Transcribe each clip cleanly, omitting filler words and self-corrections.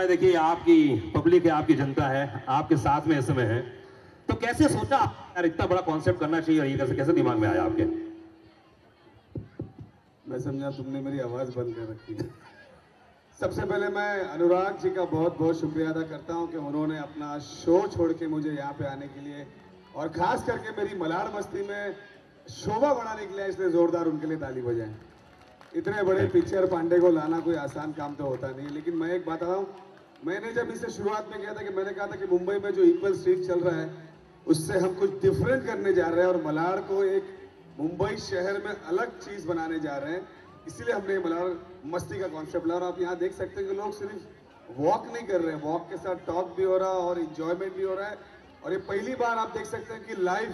भाई देखिए, आपकी पब्लिक है, आपकी जनता है, आपके साथ में इस समय है, तो कैसे सोचा यार इतना बड़ा कॉन्सेप्ट करना चाहिए और ये कैसे कैसे दिमाग में आया आपके? मैं समझा तुमने मेरी आवाज बंद कर रखी है। सबसे पहले मैं अनुराग जी का बहुत बहुत शुक्रिया अदा करता हूं कि उन्होंने अपना शो छोड़ के मुझे यहाँ पे आने के लिए और खास करके मेरी मलाड़ मस्ती में शोभा बढ़ाने के लिए, इसलिए जोरदार उनके लिए ताली बजाएं। इतने बड़े पिक्चर पांडे को लाना कोई आसान काम तो होता नहीं है। लेकिन मैं एक बात बताऊं, मैंने जब इसे शुरुआत में किया था कि मैंने कहा था कि मुंबई में जो इक्वल स्ट्रीट चल रहा है उससे हम कुछ डिफरेंट करने जा रहे हैं और मलाड़ को एक मुंबई शहर में अलग चीज बनाने जा रहे हैं। इसीलिए हमने मलाड़ मस्ती का कॉन्सेप्ट लाया और आप यहाँ देख सकते हैं कि लोग सिर्फ वॉक नहीं कर रहे हैं, वॉक के साथ टॉक भी हो रहा है और इंजॉयमेंट भी हो रहा है। और ये पहली बार आप देख सकते हैं कि लाइव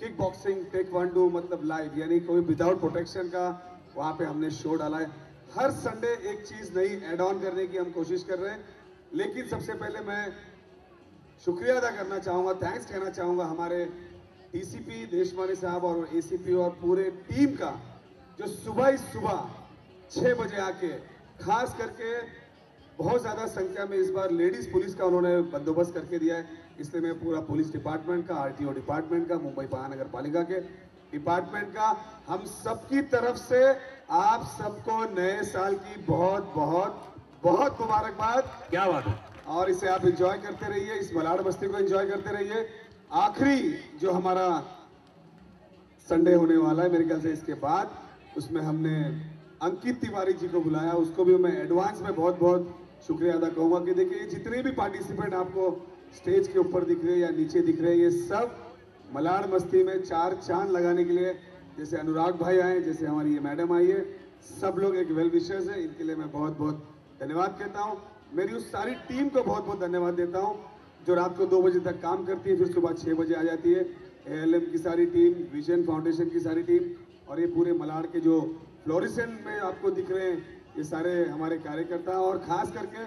किक बॉक्सिंग टेक्वांडो मतलब लाइव, यानी कोई विदाउट प्रोटेक्शन का वहाँ पे हमने शो डाला है। हर संडे एक चीज नई ऐड ऑन करने की हम कोशिश कर रहे हैं। लेकिन सबसे पहले मैं शुक्रिया अदा करना चाहूँगा, थैंक्स कहना चाहूँगा हमारे डीसीपी देशमानी साहब और एसीपी और पूरे टीम का, जो सुबह ही सुबह 6 बजे आके खास करके बहुत ज़्यादा संख्या में इस बार लेडीज पुलिस का उन्होंने बंदोबस्त करके दिया है। इसलिए मैं पूरा पुलिस डिपार्टमेंट का, आरटीओ डिपार्टमेंट का, मुंबई महानगर पालिका के डिपार्टमेंट का, हम सबकी तरफ से आप सबको नए साल की बहुत बहुत बहुत मुबारकबाद। क्या बात है। और इसे आप एंजॉय करते रहिए, इस मलाड़ मस्ती को एंजॉय करते रहिए। आखिरी जो हमारा संडे होने वाला है मेरे ख्याल से इसके बाद, उसमें हमने अंकित तिवारी जी को बुलाया, उसको भी मैं एडवांस में बहुत बहुत शुक्रिया अदा कहूँगा कि देखिए जितने भी पार्टिसिपेंट आपको स्टेज के ऊपर दिख रहे हैं या नीचे दिख रहे हैं, ये सब मलाड़ मस्ती में 4 चांद लगाने के लिए, जैसे अनुराग भाई आए, जैसे हमारी ये मैडम आई है, सब लोग एक वेल विशर्स है। इनके लिए मैं बहुत बहुत धन्यवाद कहता हूँ। मेरी उस सारी टीम को बहुत बहुत धन्यवाद देता हूँ जो रात को 2 बजे तक काम करती है, फिर सुबह 6 बजे आ जाती है। ALM की सारी टीम, विजन फाउंडेशन की सारी टीम और ये पूरे मलाड़ के जो फ्लोरिसेंट में आपको दिख रहे हैं, ये सारे हमारे कार्यकर्ता और खास करके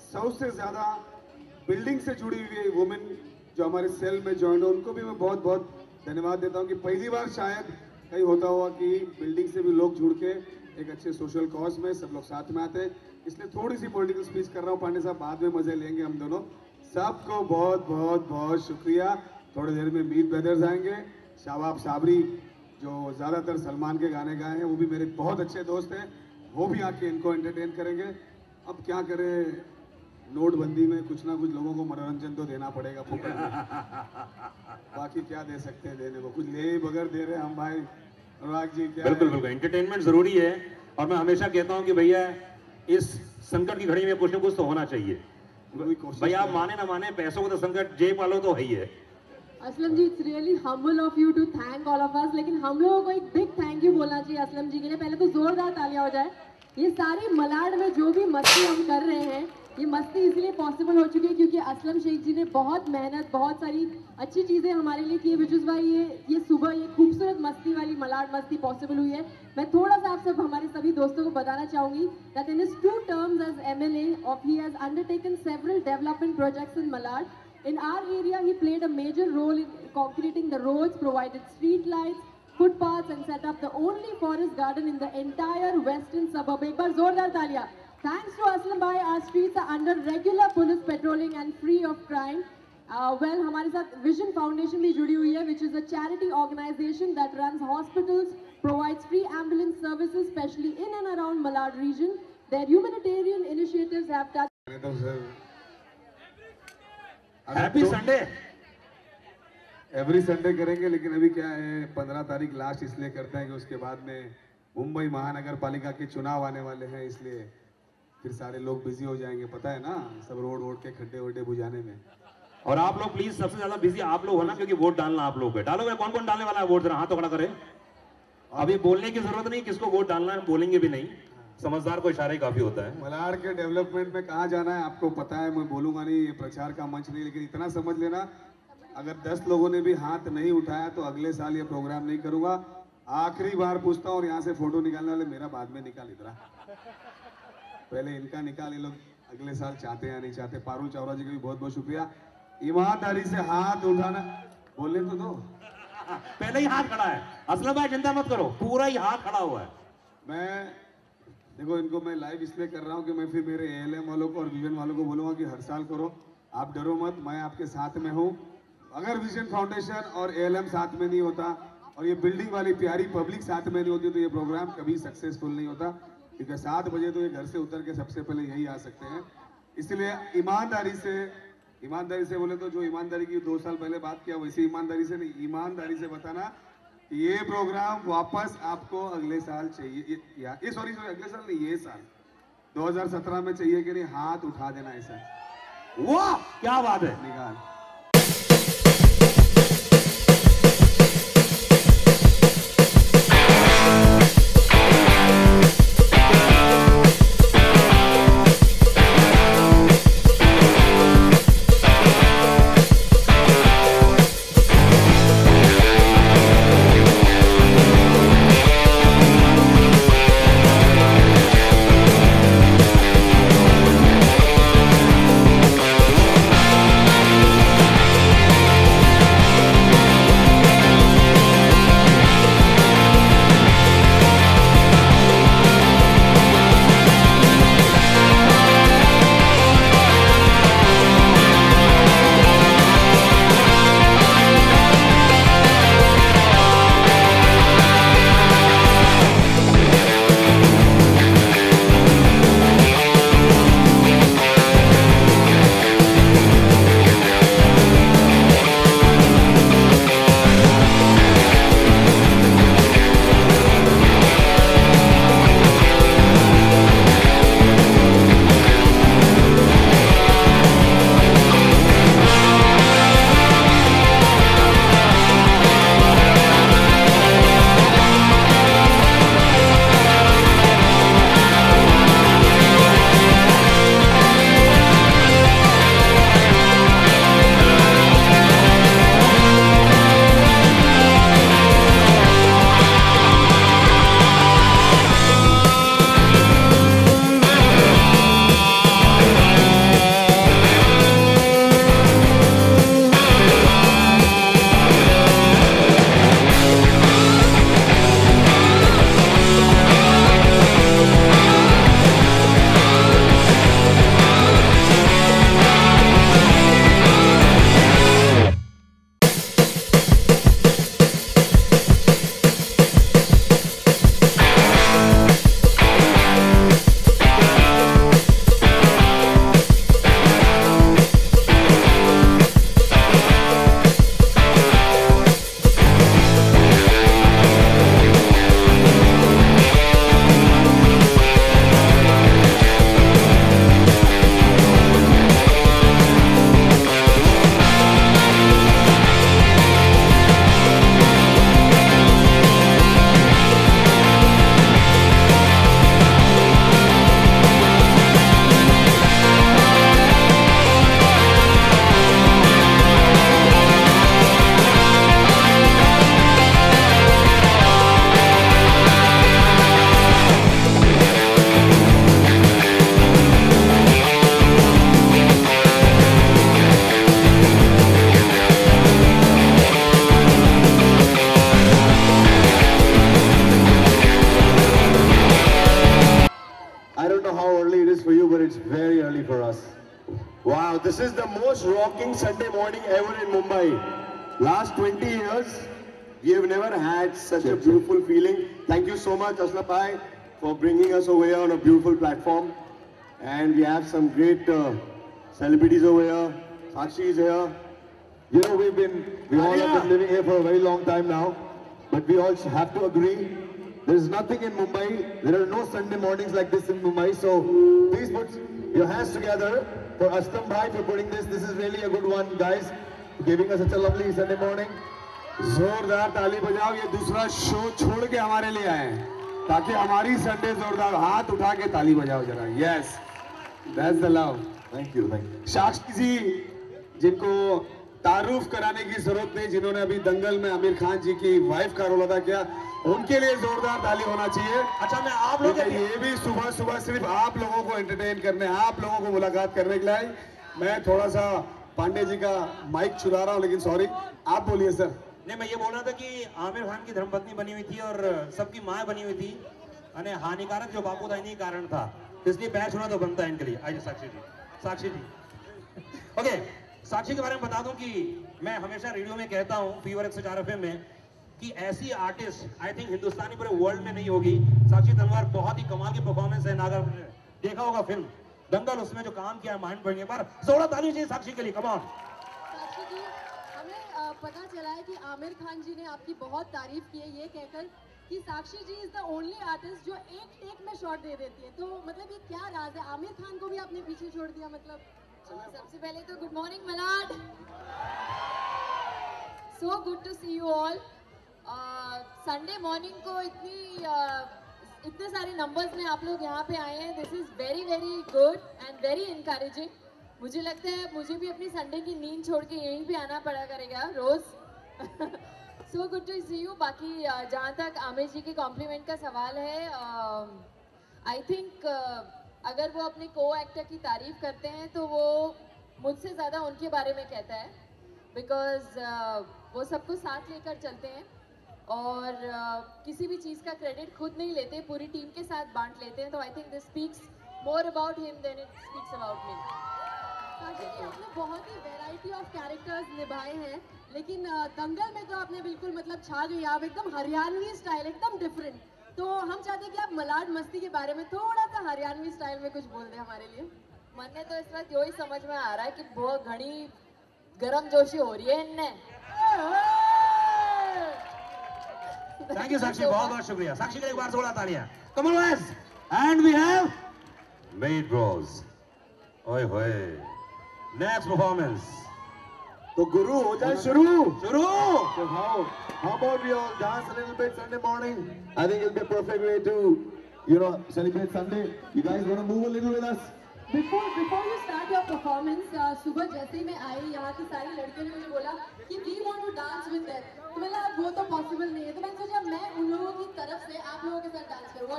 100 से ज़्यादा बिल्डिंग से जुड़ी हुई वुमेन जो हमारे सेल में ज्वाइन हो, उनको भी मैं बहुत बहुत धन्यवाद देता हूँ कि पहली बार शायद कहीं होता हुआ कि बिल्डिंग से भी लोग जुड़ के एक अच्छे सोशल कॉज में सब लोग साथ में आते हैं। इसलिए थोड़ी सी पॉलिटिकल स्पीच कर रहा हूँ पांडे साहब, बाद में मजे लेंगे हम दोनों। सबको बहुत बहुत बहुत शुक्रिया। थोड़ी देर में मीत ब्रदर्स आएंगे, शाबाब साबरी जो ज़्यादातर सलमान के गाने गाए हैं, वो भी मेरे बहुत अच्छे दोस्त हैं, वो भी आके इनको एंटरटेन करेंगे। अब क्या करें, नोटबंदी में कुछ ना कुछ लोगों को मनोरंजन तो देना पड़ेगा फोकट में। बाकी क्या दे सकते हैं देने को, कुछ ले बगैर दे रहे हम भाई। अनुराग जी क्या बिल्कुल बिल्कुल, एंटरटेनमेंट जरूरी है और मैं हमेशा कहता हूँ कि भैया इस संकट की घड़ी में कुछ ना कुछ तो होना चाहिए। भैया आप माने ना माने, पैसों को तो संकट जेब वालों तो है ही है। Aslam ji, it's really humble of you to thank all of us, लेकिन हम लोगों को एक बिग थैंक यू बोलना चाहिए असलम जी के लिए। पहले तो जोरदार तालियां हो जाए। ये सारी मलाड़ में जो भी मस्ती हम कर रहे हैं, ये मस्ती इसलिए पॉसिबल हो चुकी है क्योंकि असलम शेख जी ने बहुत मेहनत, बहुत सारी अच्छी चीज़ें हमारे लिए की है, विच इज़ वाई ये सुबह ये खूबसूरत मस्ती वाली मलाड़ मस्ती पॉसिबल हुई है। मैं थोड़ा सा आप सब हमारे सभी दोस्तों को बताना चाहूँगी that in his 2 terms as MLA of he has undertaken several development projects in Malad. In our area, he played a major role in concreting the roads, provided street lights, footpaths, and set up the only forest garden in the entire western suburb. एक बार जोरदार तालियां। Thanks to Aslam Bhai, our streets are under regular police patrolling and free of crime. Well, हमारे साथ Vision Foundation भी जुड़ी हुई है, which is a charity organization that runs hospitals, provides free ambulance services, especially in and around Malad region. Their humanitarian initiatives have touched. Happy Sunday. Every Sunday करेंगे, लेकिन अभी क्या है 15 तारीख लास्ट इसलिए करते हैं कि उसके बाद में मुंबई महानगर पालिका के चुनाव आने वाले हैं, इसलिए फिर सारे लोग बिजी हो जाएंगे, पता है ना, सब रोड वोड के खड्डे वड्डे बुझाने में। और आप लोग प्लीज सबसे ज्यादा बिजी आप लोग हो ना, क्योंकि वोट डालना आप लोग है। डालोगे? कौन कौन डालने वाला है वोट? जरा हाथ तो खड़ा करे। अभी बोलने की जरूरत नहीं किसको वोट डालना है, बोलेंगे भी नहीं, समझदार को इशारा ही काफी होता है। मलाड़ के डेवलपमेंट में कहाँ जाना है आपको पता है, मैं बोलूंगा नहीं, ये प्रचार का मंच नहीं, लेकिन इतना समझ लेना अगर 10 लोगों ने भी हाथ नहीं उठाया तो अगले साल ये प्रोग्राम नहीं करूंगा। आखिरी बार पूछता हूँ, और यहाँ से फोटो निकालने वाले मेरा बाद में निकाल, इधर पहले इनका निकाल, ये लोग अगले साल चाहते हैं या नहीं चाहते। पारुल चावला जी का भी बहुत बहुत शुक्रिया। ईमानदारी से हाथ उठाना, बोलने तो दो, पहले ही हाथ खड़ा है। असलम भाई चिंता मत करो, पूरा ही हाथ खड़ा हुआ है। मैं देखो इनको मैं लाइव इसलिए कर रहा हूँ कि मैं फिर मेरे एएलएम वालों को और विजन वालों को बोलूँगा कि हर साल करो, आप डरो मत, मैं आपके साथ में हूँ। अगर विजन फाउंडेशन और एएलएम साथ में नहीं होता और ये बिल्डिंग वाली प्यारी पब्लिक साथ में नहीं होती तो ये प्रोग्राम कभी सक्सेसफुल नहीं होता, क्योंकि 7 बजे तो ये घर से उतर के सबसे पहले यही आ सकते हैं। इसलिए ईमानदारी से बोले तो जो ईमानदारी की 2 साल पहले बात किया वैसी ईमानदारी से नहीं, ईमानदारी से बताना ये प्रोग्राम वापस आपको अगले साल चाहिए, ये सॉरी अगले साल नहीं, ये साल 2017 में चाहिए कि नहीं, हाथ उठा देना ऐसा। वाह क्या बात है। निकाल। Wow, this is the most rocking Sunday morning ever in Mumbai. Last 20 years, we have never had such a beautiful feeling. Thank you so much, Aslam Bhai, for bringing us over here on a beautiful platform. And we have some great celebrities over here. Sakshi is here. You know, we all have been living here for a very long time now. But we all have to agree, there is nothing in Mumbai. There are no Sunday mornings like this in Mumbai. So please put your hands together for Aslam Bhai for putting this. This is really a good one, guys. Giving us such a lovely Sunday morning. जोरदार ताली बजाओ, ये दूसरा show छोड़ के हमारे लिए आए ताकि हमारी संडे जोरदार, हाथ उठा के ताली बजाओ जरा. Yes, that's the love. Thank you, thank you. साक्षी जी, जिनको तारुफ कराने की जरूरत नहीं, जिन्होंने अभी दंगल में आमिर खान जी की वाइफ का रोल अदा किया, उनके लिए जोरदार ताली होना चाहिए. अच्छा, मैं आप लोगों के ये भी सुबह सुबह सिर्फ आप लोगों को एंटरटेन करने, आप लोगों को मुलाकात करने के लिए. मैं थोड़ा सा पांडे जी का माइक चुरा रहा हूँ, लेकिन सॉरी, आप बोलिए सर. नहीं, मैं ये बोल रहा था कि आमिर खान की धर्मपत्नी बनी हुई थी और सबकी माँ बनी हुई थी. अने हानिकारक जो बापू था इन्हीं कारण था, इसलिए बैच होना तो बनता है इनके लिए। आइए साक्षी जी ओके, साक्षी के बारे में बता दूं कि मैं हमेशा रेडियो में कहता हूं, फीवर 104 FM में, कि ऐसी आर्टिस्ट आई थिंक हिंदुस्तानी पूरे वर्ल्ड में नहीं होगी। साक्षी तलवार बहुत ही कमाल की परफॉर्मेंस है। नागर देखा होगा फिल्म दंगल, उसमें जो काम किया माइंड पड़ने पर जोड़ा ताली चाहिए साक्षी के लिए। कम ऑन साक्षी जी, हमें पता चला है कि आमिर खान जी ने आपकी बहुत तारीफ की है ये कहकर कि साक्षी जी इज द ओनली आर्टिस्ट जो एक टेक में शॉट दे देती है। तो मतलब ये क्या राज है? आमिर खान को भी आपने पीछे छोड़ दिया मतलब? सबसे पहले तो good morning Malad, so good to see you all. Sunday morning को इतने सारे नंबर्स में आप लोग यहाँ पे आए हैं, this is very very good and very encouraging. मुझे लगता है मुझे भी अपनी संडे की नींद छोड़ के यहीं पे आना पड़ा करेगा रोज। So good to see you. बाकी जहाँ तक आमिर जी के कॉम्प्लीमेंट का सवाल है, आई थिंक अगर वो अपने को एक्टर की तारीफ करते हैं तो वो मुझसे ज़्यादा उनके बारे में कहता है, बिकॉज वो सबको साथ लेकर चलते हैं और किसी भी चीज़ का क्रेडिट खुद नहीं लेते, पूरी टीम के साथ बांट लेते हैं। तो I think this speaks more about him than it speaks about me. Sakshi ji, आपने बहुत ही वैरायटी ऑफ कैरेक्टर्स निभाए हैं, लेकिन दंगल में तो आपने बिल्कुल मतलब छा गई आप, एकदम हरियाणवी स्टाइल, एकदम डिफरेंट। तो हम चाहते हैं कि आप मलाड मस्ती के बारे में थोड़ा सा हरियाणवी स्टाइल में कुछ बोल दें हमारे लिए। मन ने तो इस वक्त यही समझ में आ रहा है कि बहुत घनी गर्म जोशी हो रही है इनने। थैंक यू साक्षी, बहुत बहुत शुक्रिया। साक्षी का एक बार थोड़ा तालियां। Come on guys, and we have made bros. ओए होए, नेक्स्ट परफॉर्मेंस। तो गुरु हो जाए शुरू। शुरू। How about we all dance a little bit Sunday morning? I think it'll be a perfect way to, celebrate Sunday. You guys want to move a little with us? Before you start your performance, सुबह जैसे ही मैं आई यहाँ की सारी लड़कियों ने मुझे बोला कि we want to dance with them। तो मैंने कहा वो तो पॉसिबल नहीं है, तो मैंने सोचा मैं उन लोगों की तरफ से आप लोगों के साथ डांस करूँगा।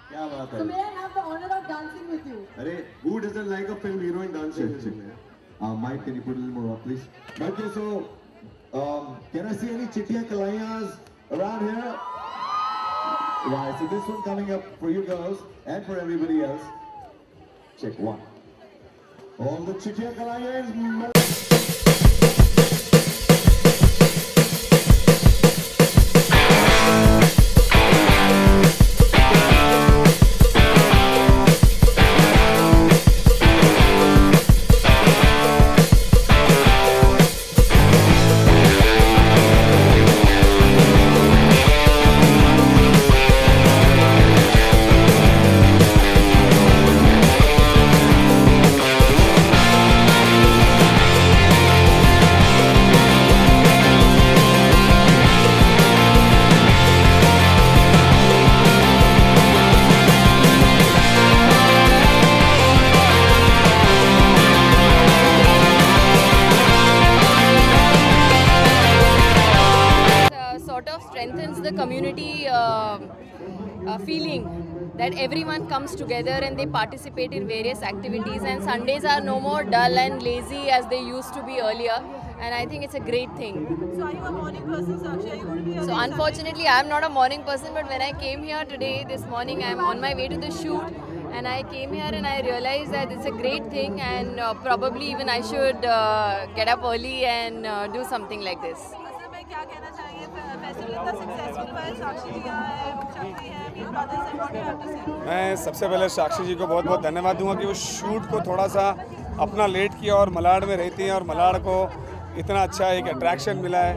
क्या बात है? So may I have the honor of dancing with you? अरे, who doesn't like a film heroine dancing? Mike, can you put a little more up, please? Okay, so can I see any chittiya kalayas around here? Right, so this one coming up for you girls and for everybody else. Check one. All the chittiya kalayas. Strengthens the community feeling that everyone comes together and they participate in various activities, and Sundays are no more dull and lazy as they used to be earlier, and I think it's a great thing. So are you a morning person, Sakshi? Are you going to be early? So unfortunately I am not a morning person, but when I came here today, this morning, I am on my way to the shoot and I came here and I realized that it's a great thing, and probably even I should get up early and do something like this. क्या कहना चाहिए? Festival इतना successful हुआ है, साक्षी जी यहाँ है, शक्ति है, Meer brothers हैं, what do you have to say? मैं सबसे पहले साक्षी जी को बहुत बहुत धन्यवाद दूंगा कि वो शूट को थोड़ा सा अपना लेट किया और मलाड में रहती हैं और मलाड को इतना अच्छा एक अट्रैक्शन मिला है।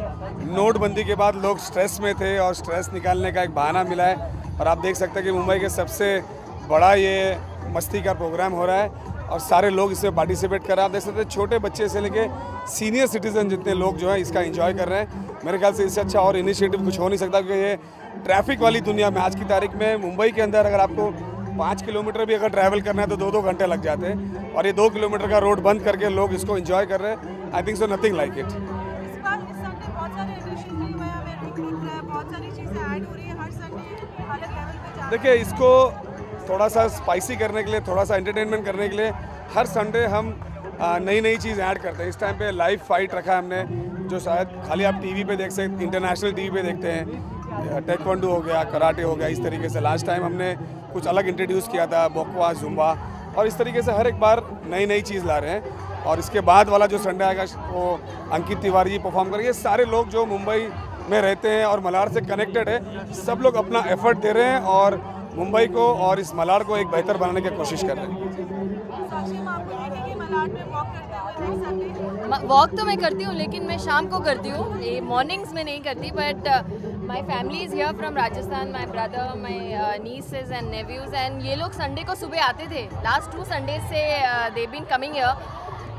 नोटबंदी के बाद लोग स्ट्रेस में थे और स्ट्रेस निकालने का एक बहाना मिला है, और आप देख सकते हैं कि मुंबई के सबसे बड़ा ये मस्ती का प्रोग्राम हो रहा है और सारे लोग इसमें पार्टिसिपेट कर रहे हैं। आप देख सकते हैं छोटे बच्चे से लेके सीनियर सिटीजन जितने लोग जो हैं इसका एंजॉय कर रहे हैं। मेरे ख्याल से इससे अच्छा और इनिशिएटिव कुछ हो नहीं सकता, क्योंकि ये ट्रैफिक वाली दुनिया में आज की तारीख में मुंबई के अंदर अगर आपको 5 किलोमीटर भी अगर ट्रैवल करना है तो 2-2 घंटे लग जाते हैं, और ये 2 किलोमीटर का रोड बंद करके लोग इसको एंजॉय कर रहे हैं। I think so nothing like it. इस बार इस संडे बहुत सारे एडिशन भी हुए हैं, हमें रुक रहा है, बहुत सारी चीज़ें ऐड हो रही है, हर संडे अलग लेवल पे जा रहा है। देखिए, इसको थोड़ा सा स्पाइसी करने के लिए, थोड़ा सा एंटरटेनमेंट करने के लिए हर संडे हम नई नई चीज़ ऐड करते हैं। इस टाइम पे लाइव फाइट रखा है हमने, जो शायद खाली आप टीवी पे देख सकते, इंटरनेशनल टीवी पे देखते हैं। टेक्वांडो हो गया, कराटे हो गया, इस तरीके से लास्ट टाइम हमने कुछ अलग इंट्रोड्यूस किया था, बोक्वा, जुम्बा, और इस तरीके से हर एक बार नई नई चीज़ ला रहे हैं। और इसके बाद वाला जो संडे आएगा वो अंकित तिवारी जी परफॉर्म करेंगे। सारे लोग जो मुंबई में रहते हैं और मलाड से कनेक्टेड है, सब लोग अपना एफर्ट दे रहे हैं और मुंबई को और इस मलाड को एक बेहतर बनाने की कोशिश कर रहे हैं। वॉक तो मैं करती हूँ, लेकिन मैं शाम को करती हूँ, ये मॉर्निंग्स में नहीं करती। But my family is here from Rajasthan, my brother, my nieces and nephews, and ये लोग संडे को सुबह आते थे। लास्ट 2 संडेज से they been coming here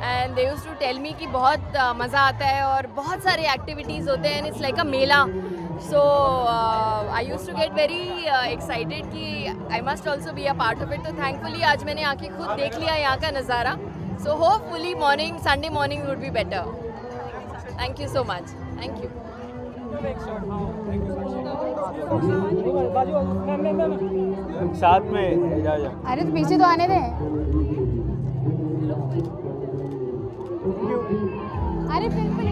and they used to tell me कि बहुत मज़ा आता है और बहुत सारे एक्टिविटीज़ होते हैं, and it's like a mela. So I used to get very excited कि I must also be a part of it. तो थैंकफुली आज मैंने आके खुद देख लिया यहाँ का नज़ारा। So hopefully Sunday morning would be better. Thank you so much. Thank you. साथ में जा। अरे तो पीछे तो आने दे। अरे बिल्कुल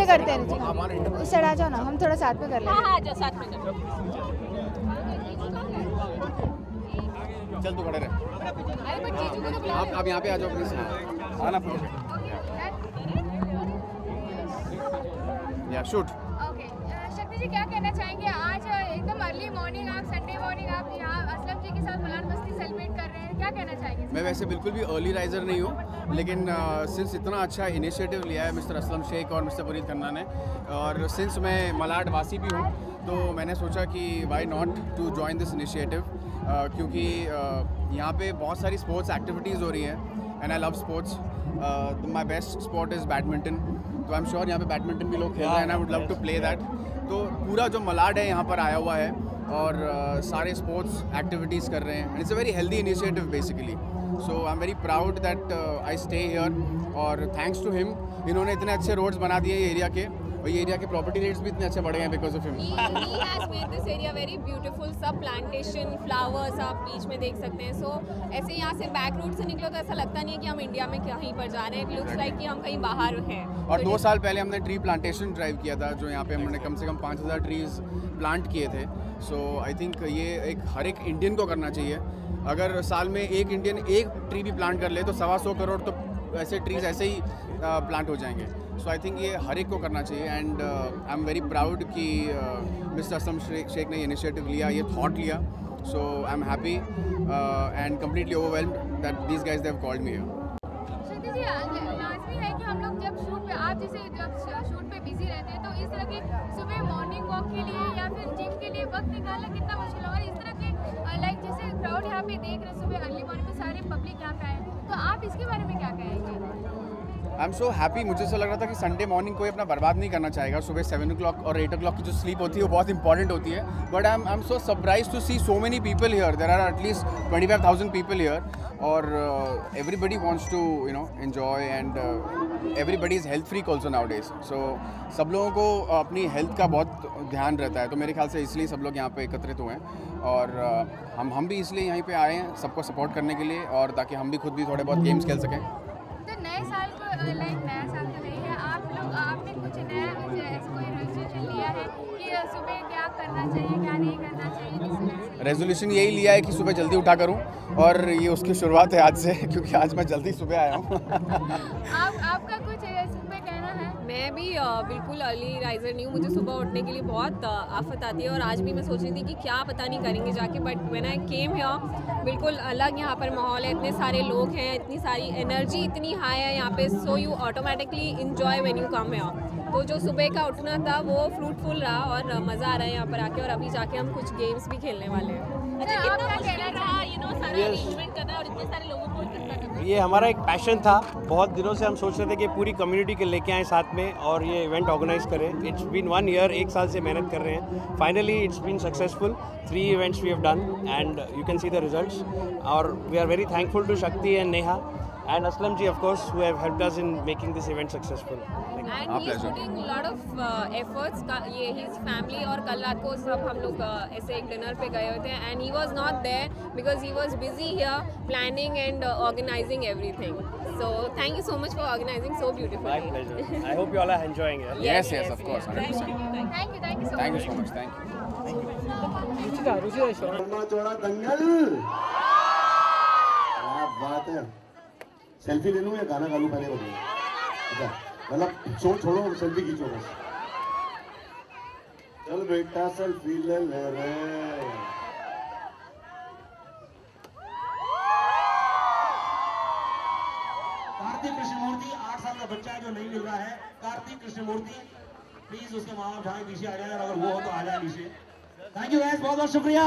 करते हैं। उस साइड आ जाओ ना, हम थोड़ा साथ में कर लेंगे। हाँ, साथ में कर। चल तू खड़े रहे। आप यहाँ पे आ जाओ प्लीज। आना या शूट। ओके, शक्ति जी क्या कहना चाहेंगे? आज एकदम अर्ली मॉर्निंग, आप संडे मॉर्निंग आप यहाँ असलम जी के साथ मलाड मस्ती सेलिब्रेट कर रहे हैं, क्या कहना चाहेंगे? मैं वैसे बिल्कुल भी अर्ली राइजर नहीं हूँ, लेकिन सिंस इतना अच्छा इनिशिएटिव लिया है मिस्टर असलम शेख और मिस्टर पुनीत खन्ना ने, और सिंस मैं मलाड वासी भी हूँ, तो मैंने सोचा कि why not to join this initiative, क्योंकि यहाँ पे बहुत सारी स्पोर्ट्स एक्टिविटीज़ हो रही हैं and I love sports. My best sport is badminton, तो आई एम श्योर यहाँ पे बैडमिंटन भी लोग खेल रहे हैं and I would love to play that. तो पूरा जो मलाड है यहाँ पर आया हुआ है और सारे स्पोर्ट्स एक्टिविटीज़ कर रहे हैं and it's a very healthy initiative basically. So I am very proud that I stay here, और थैंक्स टू हिम, इन्होंने इतने अच्छे रोड्स बना दिए ये एरिया के, और ये एरिया के प्रॉपर्टी रेट्स भी इतने अच्छे बढ़े हैं because of him. He has made this area very beautiful, सब प्लांटेशन, फ्लावर्स आप बीच में देख सकते हैं। सो ऐसे यहाँ से बैक रूट से निकलो तो ऐसा लगता नहीं है कि हम इंडिया में कहीं पर जा रहे हैं, इट लुक्स लाइक कि हम कहीं बाहर हैं। और 2 साल पहले हमने ट्री प्लांटेशन ड्राइव किया था, जो यहाँ पे हमने कम से कम 5000 ट्रीज प्लांट किए थे। सो आई थिंक ये एक हर एक इंडियन को करना चाहिए। अगर साल में एक इंडियन एक ट्री भी प्लांट कर ले तो 125 करोड़ तो ऐसे ट्रीज ऐसे ही प्लांट हो जाएंगे। सो आई थिंक ये हर एक को करना चाहिए and I am very proud कि मिस्टर असलम शेख ने ये इनिशिएटिव लिया, ये थॉट लिया। So I am happy and completely overwhelmed that these guys they have called me here. Shakti ji, लाजमी है कि हम लोग जब शूट पे, आप जैसे जब शूट पे बिजी रहते हैं, तो इस तरह के सुबह मॉर्निंग वॉक के लिए या फिर जिम के लिए वक्त निकालना कितना मुश्किल है, और इस तरह के लाइक जैसे क्राउड यहाँ पे देख रहे हैं सुबह अर्ली मॉर्निंग में, सारे पब्लिक यहाँ पे आए, तो आप इसके बारे में क्या कहेंगे? आई एम सो हैप्पी। मुझे ऐसा लग रहा था कि संडे मॉर्निंग कोई अपना बर्बाद नहीं करना चाहेगा। सुबह 7 o'clock और 8 o'clock की जो स्लीप होती है वो बहुत इंपॉर्टेंट होती है, but I am so surprise to see so many people here. There are at least 25,000 people here, और everybody wants to enjoy and everybody is health freak also nowadays. सो सब लोगों को अपनी हेल्थ का बहुत ध्यान रहता है, तो मेरे ख्याल से इसलिए सब लोग यहाँ पे एकत्रित हुए हैं, और हम भी इसलिए यहीं पे आए हैं सबको सपोर्ट करने के लिए, और ताकि हम भी खुद भी थोड़े बहुत गेम्स खेल सकें। तो नए साल को लाइक नया साल तो नहीं है, आप लोग आपने कुछ नया ऐसा कोई रेजोल्यूशन लिया है कि सुबह क्या करना चाहिए, क्या नहीं करना चाहिए? रेजोल्यूशन यही लिया है कि सुबह जल्दी उठा करूं, और ये उसकी शुरुआत है आज से, क्योंकि आज मैं जल्दी सुबह आया हूँ। आपका कुछ सुबह कहना है? मैं भी बिल्कुल अर्ली राइजर नहीं हूँ, मुझे सुबह उठने के लिए बहुत आफत आती है, और आज भी मैं सोच रही थी कि क्या पता नहीं करेंगे जाके, but when I came here बिल्कुल अलग यहाँ पर माहौल है, इतने सारे लोग हैं, इतनी सारी एनर्जी इतनी हाई है यहाँ पे, so you automatically enjoy when you come here. तो जो सुबह का उठना था वो फ्रूटफुल रहा, और मज़ा आ रहा है यहाँ पर आके, और अभी जाके हम कुछ गेम्स भी खेलने वाले हैं। अच्छा, कितना कहना रहा सारा अरेंजमेंट करना और इतने सारे लोगों को इकट्ठा करना? ये हमारा एक पैशन था, बहुत दिनों से हम सोच रहे थे कि पूरी कम्युनिटी के लेके आएँ साथ में और ये इवेंट ऑर्गेनाइज करें। इट्स बीन 1 year, 1 साल से मेहनत कर रहे हैं। Finally it's been successful. 3 events we have done and you can see the results, और we are very thankful to Shakti and Neha and Aslam ji, of course, who have helped us in making this event successful. And he's putting a lot of efforts. ये his family और कल रात को सब हम लोग ऐसे एक डिनर पे गए हुए थे and he was not there because he was busy here planning and organizing everything. So thank you so much for organizing so beautifully. My pleasure. I hope you all are enjoying it. Yes, of course. Thank you so Thank you much. so much. Thank you. लंबा चौड़ा दंगल, क्या बात है। Selfie ले लूं या गाना गा लूं पहले बताइए। अच्छा, मतलब शो छोड़ो, सेल्फी खींचो बस। चल बेटा सेल्फी ले ले रे। कार्तिक कृष्णमूर्ति 8 साल का बच्चा है जो नहीं मिल रहा है। कार्तिक कृष्णमूर्ति प्लीज उसके माँ बाप जहाँ पीछे आ जाए, और अगर वो हो तो आ जाए नीचे। थैंक यू गाइस, बहुत बहुत शुक्रिया,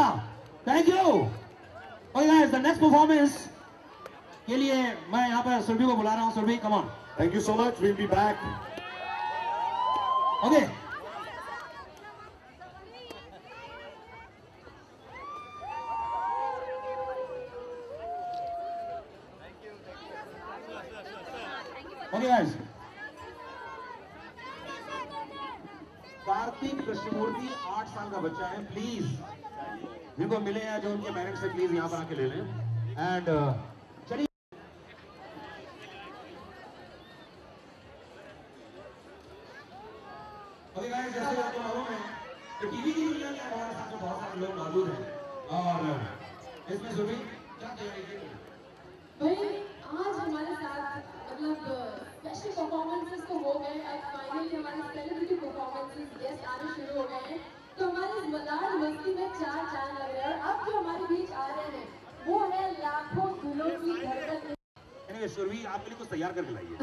thank you. Okay guys, the next performance के लिए मैं यहाँ पर सुरभि को बुला रहा हूँ। Surabhi, come on. Thank you so much. We'll be back. Okay, okay guys, Kartik Krishnamurthy 8 साल का बच्चा है। प्लीज जिनको मिले हैं, जो उनके पेरेंट्स से प्लीज यहाँ पर आके ले लें। एंड चलिए, ओके गाइस, जैसे आपको मालूम है कि टीवी की दुनिया में हमारे साथ में बहुत सारे लोग मौजूद हैं, और इसमें सुबह क्या तैयारी की? भाई आज हमारे साथ मतलब स्पेशल परफॉर्मेंसेस तो हो गए, अब फाइनली हमारे सेलिब्रिटी परफॉर्मेंसेस गेस्ट आने शुरू हो गए हैं। तो हमारी इस मलाड मस्ती में 4 चांद लग रहे हैं। और अब जो हमारे बीच आ रहे हैं वो है लाखों दिलों की धड़कन। एनीवे, सुरभि आपके लिए कुछ तैयार करके लाइए।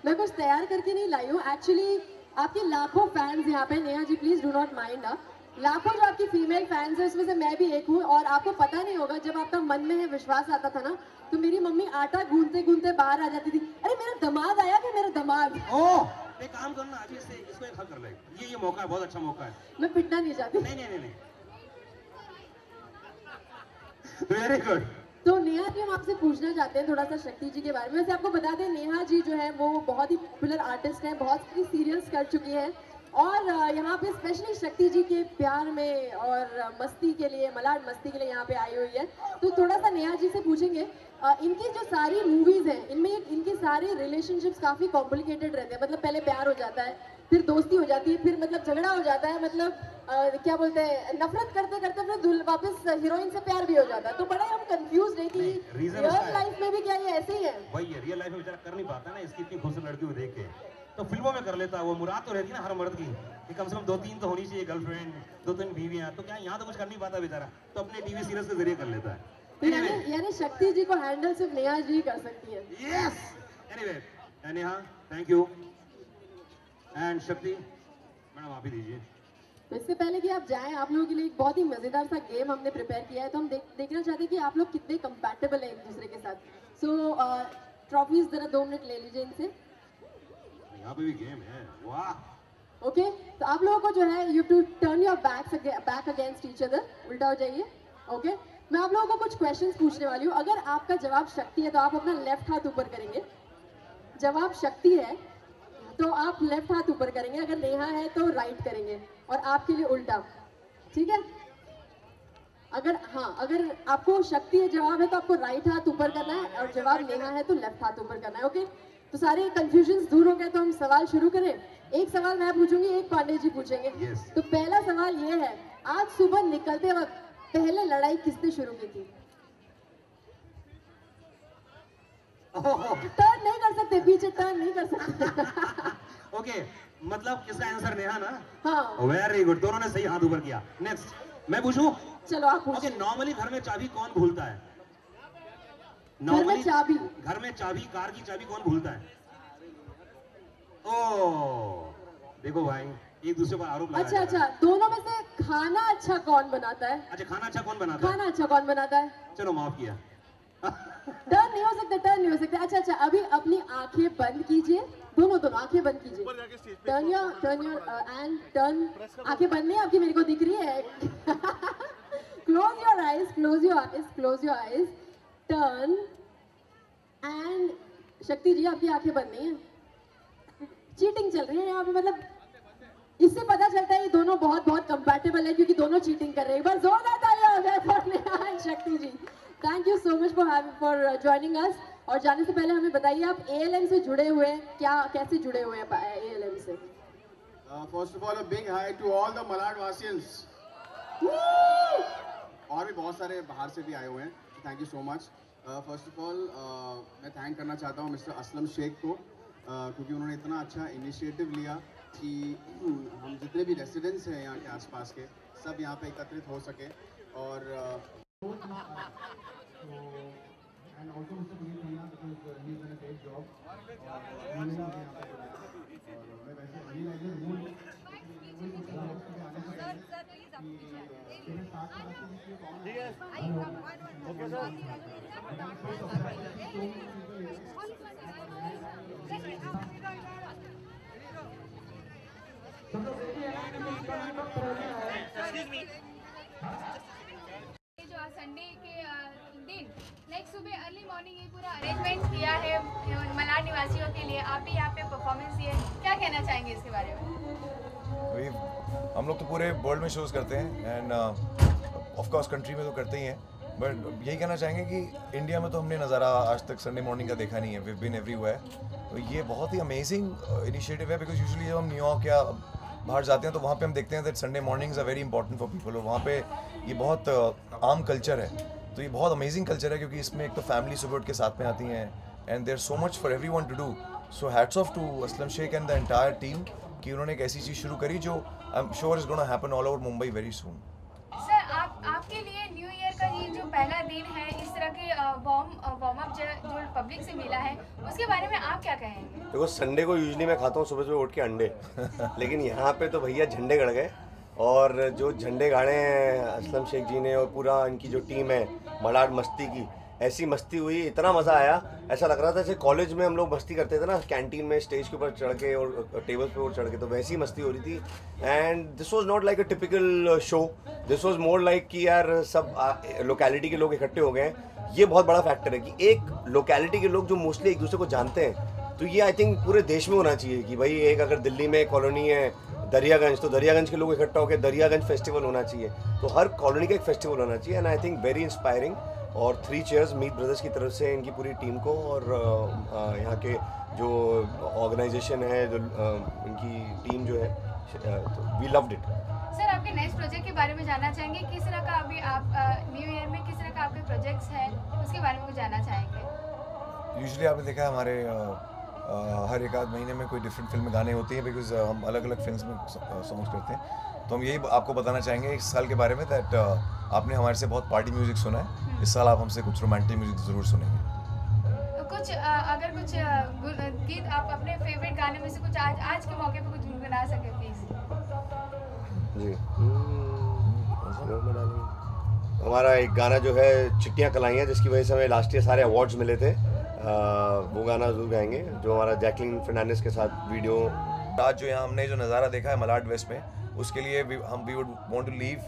मैं कुछ तैयार करके नहीं लाई हूँ, एक्चुअली आपके लाखों फैंस यहाँ पे। Neha ji please do not mind. लाखों जो आपकी फीमेल फैंस है उसमें से मैं भी एक हूँ। और आपको पता नहीं होगा, जब आपका मन में है विश्वास आता था ना, तो मेरी मम्मी आटा गूंथते गूंथते बाहर आ जाती थी, अरे मेरा दामाद आया कि मेरा दामाद। ओह, एक काम करना, अभी से इसको एक हक कर ले। ये मौका है, बहुत अच्छा मौका है। मैं पिटना नहीं चाहती। नहीं। Very good. तो नेहा जी, हम आपसे पूछना चाहते हैं थोड़ा सा शक्ति जी के बारे में। वैसे आपको बता दें, नेहा जी जो है वो बहुत ही पॉपुलर आर्टिस्ट हैं, बहुत सारी सीरियल्स कर चुकी हैं, और यहाँ पे स्पेशली शक्ति जी के प्यार में और मस्ती के लिए, मलाड मस्ती के लिए यहाँ पे आई हुई है। तो थोड़ा सा नेहा जी से पूछेंगे, इनकी जो सारी मूवीज हैं इनमें इनके सारे रिलेशनशिप्स काफी कॉम्प्लिकेटेड रहते हैं। मतलब पहले प्यार हो जाता है, फिर दोस्ती हो जाती है, फिर मतलब झगड़ा हो जाता है, मतलब क्या बोलते हैं, नफरत करते करते फिर वापस हीरोइन से प्यार भी हो जाता है। तो बड़ा हम कंफ्यूज है कि रियल लाइफ में भी क्या ये ऐसे ही है? वही है, रियल लाइफ में बेचारा कर नहीं पाता ना, इसकी इतनी खूबसूरत लड़की को देख के, तो फिल्मों में कर लेता है। वो मुराद तो रहती है ना हर मर्द की कि कम से कम 2-3 तो होनी चाहिए गर्लफ्रेंड, 2-3 बीवियां। तो क्या यहाँ तो कुछ कर नहीं पाता बेचारा, तो अपने टीवी सीरियल्स के जरिए कर लेता है। यानी शक्ति जी को हैंडल सिर्फ नेहा जी कर सकती है। Yes. Anyway, Neha, thank you. And शक्ति मैडम, आप ही दीजिए। तो इससे पहले कि आप जाएं, आप लोगों के लिए एक बहुत ही मजेदार सा गेम हमने प्रिपेयर किया है। तो हम देखना चाहते हैं कि आप लोग कितने कंपैटिबल हैं एक दूसरे के साथ। सो ट्रॉफीज जरा 2 मिनट ले लीजिए इनसे। यहाँ पे भी गेम है, वाह। ओके, तो आप लोगों को जो है, you to turn your back against each other, उल्टा हो जाइए। ओके, मैं आप लोगों को कुछ क्वेश्चंस पूछने वाली हूँ। अगर आपका जवाब शक्ति है तो आप अपना लेफ्ट हाथ ऊपर करेंगे। जवाब शक्ति है तो आप लेफ्ट हाथ ऊपर करेंगे, अगर नेहा है तो राइट करेंगे, और आपके लिए उल्टा, ठीक है? अगर आपको शक्ति है जवाब है तो आपको राइट हाथ ऊपर करना है, और जवाब नेहा है तो लेफ्ट हाथ ऊपर करना है। ओके, तो सारे कंफ्यूजन्स दूर हो गए, तो हम सवाल शुरू करें। एक सवाल मैं पूछूंगी, एक पांडे जी पूछेंगे। तो पहला सवाल ये है, आज सुबह निकलते वक्त पहले लड़ाई किसने शुरू की थी? टर्न नहीं कर सकते, पीछे टर्न नहीं कर सकते। ओके, मतलब इसका आंसर नेहा ना? हाँ। वेरी गुड, दोनों ने सही हाथ ऊपर किया। नेक्स्ट मैं पूछूं? चलो आप पूछिए। ओके, नॉर्मली घर में चाबी कौन भूलता है? घर में चाबी? घर में चाबी, कार की चाबी कौन भूलता है? ओ, देखो भाई, एक दूसरे पर आरोप लगा। अच्छा, दोनों में से खाना अच्छा कौन बनाता है? अच्छा, खाना अच्छा कौन बनाता है? खाना अच्छा कौन बनाता है? चलो माफ किया। टर्न नहीं हो सकता। अच्छा, अभी अपनी आंखें बंद कीजिए, दोनों आंखें बंद कीजिए। टर्न आंखें बंद नहीं आपकी, मेरे को दिख रही है। Close your eyes. Turn. And Shakti जी आपकी आंखें बंद नहीं है, चीटिंग चल रही है यहाँ पे, मतलब इससे पता चलता है ये दोनों बहुत बहुत कंपैटिबल है क्योंकि दोनों चीटिंग कर रहे हैं। एक बार जोरदार तालियां हो जाए for Neha and Shakti ji. Thank you so much for joining us. और जाने से पहले हमें बताइए आप ALM से जुड़े हुए हैं, क्या कैसे जुड़े हुए हैं ALM से? First of all a big hi to all the Malad वासियंस। और भी बहुत सारे बाहर से भी आए हुए हैं, thank you so much. First of all मैं थैंक करना चाहता हूँ मिस्टर असलम शेख को, क्योंकि उन्होंने इतना अच्छा इनिशिएटिव लिया कि हम जितने भी रेसिडेंट्स हैं यहाँ के आसपास के सब यहाँ पे एकत्रित हो सके। और जो संडे के दिन लाइक सुबह अर्ली मॉर्निंग ये पूरा अरेंजमेंट किया है मलाड निवासियों के लिए, आप भी यहाँ पे परफॉर्मेंस दिए, क्या कहना चाहेंगे इसके बारे में? हम लोग तो पूरे वर्ल्ड में शोज़ करते हैं एंड ऑफ कोर्स कंट्री में तो करते ही हैं, बट यही कहना चाहेंगे कि इंडिया में तो हमने नज़ारा आज तक संडे मॉर्निंग का देखा नहीं है। वी बीन एवरीवेयर, तो ये बहुत ही अमेजिंग इनिशिएटिव है बिकॉज यूजुअली जब हम न्यूयॉर्क या बाहर जाते हैं तो वहाँ पे हम देखते हैं that Sunday mornings are very important for people, और वहाँ पे ये बहुत आम कल्चर है। तो ये बहुत अमेजिंग कल्चर है क्योंकि इसमें एक तो फैमिली सुबह उठ के साथ में आती हैं and there so much for everyone to do. So hats off to Aslam Shaikh and the entire team कि उन्होंने एक ऐसी चीज़ शुरू करी जो I am sure is gonna happen all over Mumbai very soon. Sir आपके लिए न्यू ईयर का ये जो पहला दिन है, इस तरह के वार्म अप जो पब्लिक से मिला है, उसके बारे में आप क्या कहेंगे? देखो संडे को यूजुअली मैं खाता हूँ सुबह सुबह उठ के अंडे लेकिन यहाँ पे तो भैया झंडे गड़ गए, और जो झंडे गाड़े हैं असलम शेख जी ने और पूरा इनकी जो टीम है मलाड मस्ती की, ऐसी मस्ती हुई, इतना मज़ा आया, ऐसा लग रहा था जैसे कॉलेज में हम लोग मस्ती करते थे ना कैंटीन में स्टेज के ऊपर चढ़ के और टेबल पे ऊपर चढ़ के, तो वैसी मस्ती हो रही थी। And this was not like a typical show, this was more like कि यार सब लोकेलिटी के लोग इकट्ठे हो गए हैं। ये बहुत बड़ा फैक्टर है कि एक लोकेलिटी के लोग जो मोस्टली एक दूसरे को जानते हैं, तो ये आई थिंक पूरे देश में होना चाहिए कि भाई एक अगर दिल्ली में कॉलोनी है दरियागंज, तो दरियागंज के लोग इकट्ठा होकर दरियागंज फेस्टिवल होना चाहिए, तो हर कॉलोनी का एक फेस्टिवल होना चाहिए। And I think very inspiring, और 3 चेयर्स मीत ब्रदर्स की तरफ से इनकी पूरी टीम को, और यहाँ के जो ऑर्गेनाइजेशन है, जो इनकी टीम जो है, तो वी लव्ड इट। सर आपके नेक्स्ट प्रोजेक्ट के बारे में जानना चाहेंगे, किस तरह का अभी आप न्यू ईयर में किस तरह का आपके प्रोजेक्ट्स हैं, उसके बारे में कुछ जानना चाहेंगे? यूजुअली आपने देखा है हमारे हर एक आध महीने में कोई डिफरेंट फिल्म गाने होती हैं बिकॉज हम अलग अलग फिल्म्स में सॉन्ग्स करते हैं। तो हम यही आपको बताना चाहेंगे इस साल के बारे में दैट आपने हमारे से बहुत पार्टी म्यूजिक सुना है, इस साल आप हमसे कुछ रोमांटिक म्यूजिक ज़रूर सुनेंगे। कुछ अगर कुछ गीत आप अपने फेवरेट गाने में से कुछ आज के मौके पे कुछ गुनगुना सके प्लीज। जी हमारा एक गाना जो है चिट्टियाँ कलाइयाँ, जिसकी वजह से हमें लास्ट ईयर सारे अवार्ड्स मिले थे, वो गाना जरूर गाएंगे, जो हमारा जैकलिन फर्नांडिस के साथ वीडियो। आज जो यहाँ हमने जो नज़ारा देखा है मलाड वेस्ट में, उसके लिए we would want to leave